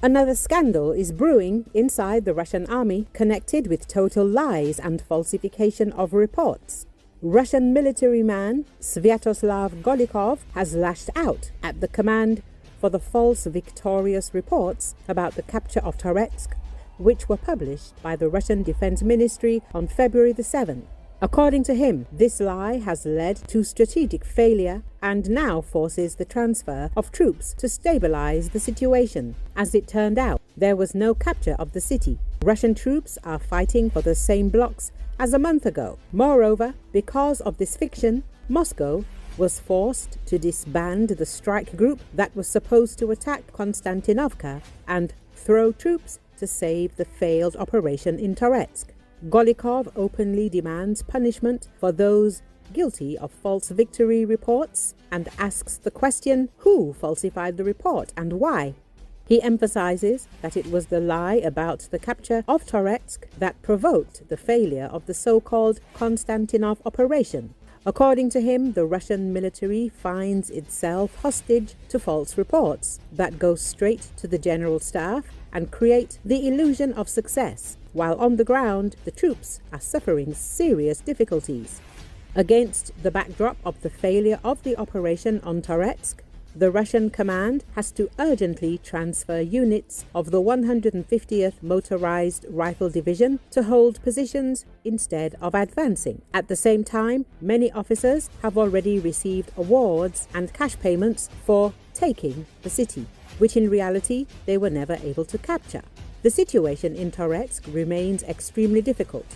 Another scandal is brewing inside the Russian army, connected with total lies and falsification of reports. Russian military man Svyatoslav Golikov has lashed out at the command for the false victorious reports about the capture of Toretsk, which were published by the Russian Defense Ministry on February the 7th. According to him, this lie has led to strategic failure and now forces the transfer of troops to stabilize the situation. As it turned out, there was no capture of the city. Russian troops are fighting for the same blocks as a month ago. Moreover, because of this fiction, Moscow was forced to disband the strike group that was supposed to attack Konstantinovka and throw troops to save the failed operation in Toretsk. Golikov openly demands punishment for those guilty of false victory reports and asks the question, who falsified the report and why? He emphasizes that it was the lie about the capture of Toretsk that provoked the failure of the so-called Konstantinov operation. According to him, the Russian military finds itself hostage to false reports that go straight to the general staff and create the illusion of success, while on the ground the troops are suffering serious difficulties. Against the backdrop of the failure of the operation on Toretsk, the Russian command has to urgently transfer units of the 150th Motorized Rifle Division to hold positions instead of advancing. At the same time, many officers have already received awards and cash payments for taking the city, which in reality they were never able to capture. The situation in Toretsk remains extremely difficult.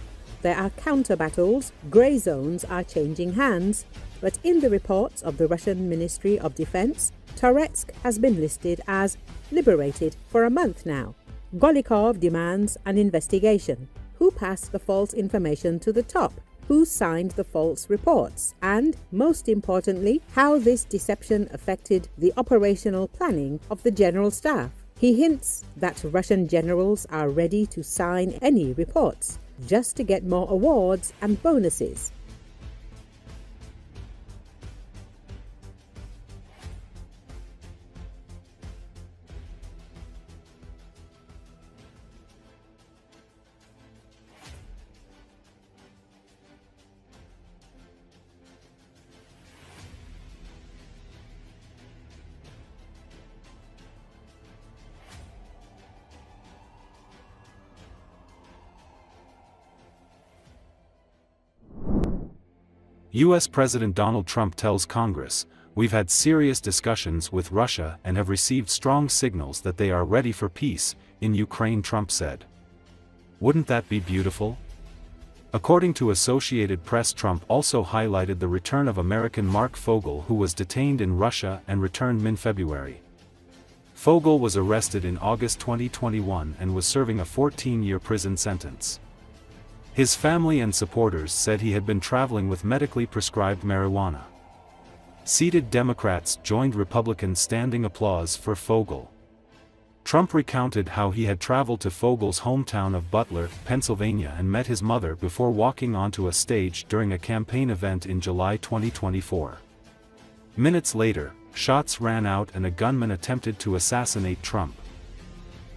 There are counter-battles, grey zones are changing hands, but in the reports of the Russian Ministry of Defense, Toretsk has been listed as liberated for a month now. Golikov demands an investigation. Who passed the false information to the top? Who signed the false reports? And, most importantly, how this deception affected the operational planning of the general staff. He hints that Russian generals are ready to sign any reports, just to get more awards and bonuses. U.S. President Donald Trump tells Congress, "We've had serious discussions with Russia and have received strong signals that they are ready for peace in Ukraine," Trump said. Wouldn't that be beautiful? According to Associated Press, Trump also highlighted the return of American Mark Fogel, who was detained in Russia and returned mid-February. Fogel was arrested in August 2021 and was serving a 14-year prison sentence. His family and supporters said he had been traveling with medically prescribed marijuana. Seated Democrats joined Republicans' standing applause for Fogel. Trump recounted how he had traveled to Fogel's hometown of Butler, Pennsylvania, and met his mother before walking onto a stage during a campaign event in July 2024. Minutes later, shots rang out and a gunman attempted to assassinate Trump.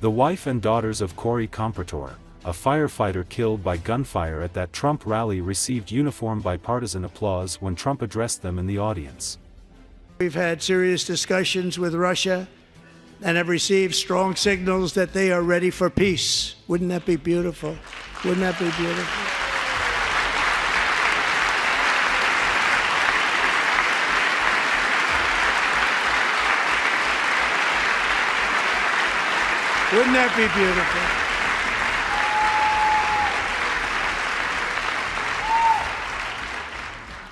The wife and daughters of Corey Comprator, a firefighter killed by gunfire at that Trump rally, received uniform bipartisan applause when Trump addressed them in the audience. We've had serious discussions with Russia and have received strong signals that they are ready for peace. Wouldn't that be beautiful? Wouldn't that be beautiful? Wouldn't that be beautiful?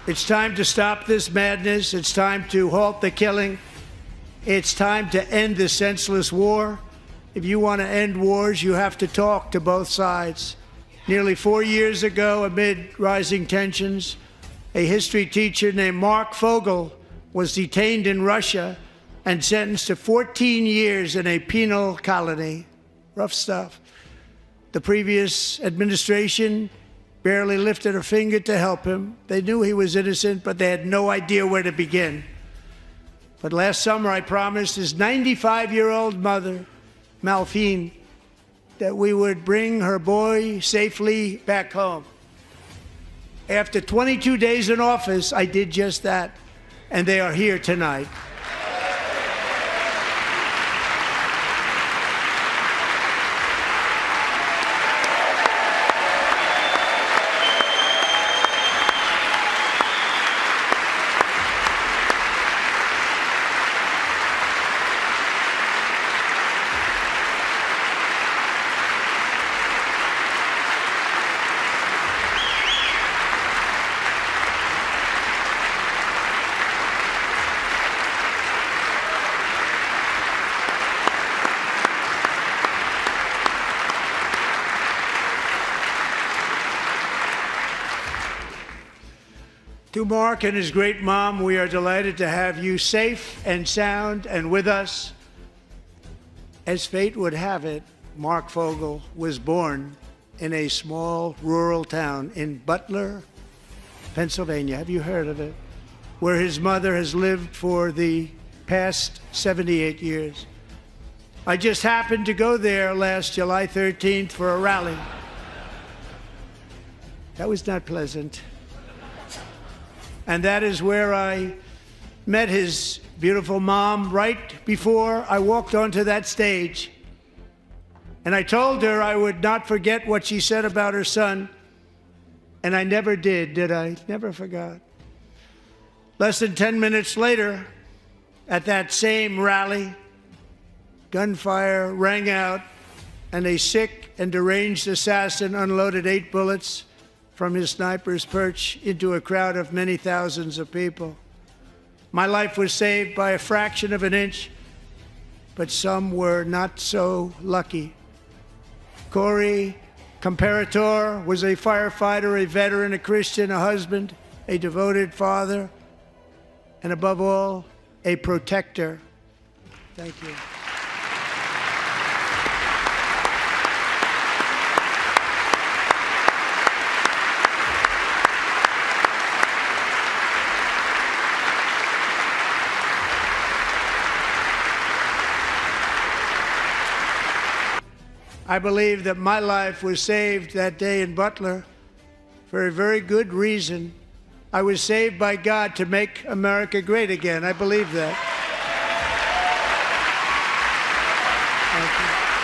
It's time to stop this madness. It's time to halt the killing. It's time to end this senseless war. If you want to end wars, you have to talk to both sides. Nearly 4 years ago, amid rising tensions, a history teacher named Mark Fogel was detained in Russia and sentenced to 14 years in a penal colony. Rough stuff. The previous administration barely lifted a finger to help him. They knew he was innocent, but they had no idea where to begin. But last summer, I promised his 95-year-old mother Malfine, that we would bring her boy safely back home. After 22 days in office, I did just that, and they are here tonight. To Mark and his great mom, we are delighted to have you safe and sound and with us. As fate would have it, Mark Fogel was born in a small rural town in Butler, Pennsylvania. Have you heard of it? Where his mother has lived for the past 78 years. I just happened to go there last July 13th for a rally. That was not pleasant. And that is where I met his beautiful mom right before I walked onto that stage. And I told her I would not forget what she said about her son. And I never did I? Never forgot. Less than 10 minutes later, at that same rally, gunfire rang out, and a sick and deranged assassin unloaded 8 bullets from his sniper's perch into a crowd of many thousands of people. My life was saved by a fraction of an inch, but some were not so lucky. Corey Comparator was a firefighter, a veteran, a Christian, a husband, a devoted father, and above all, a protector. Thank you. I believe that my life was saved that day in Butler for a very good reason. I was saved by God to make America great again. I believe that. Thank you.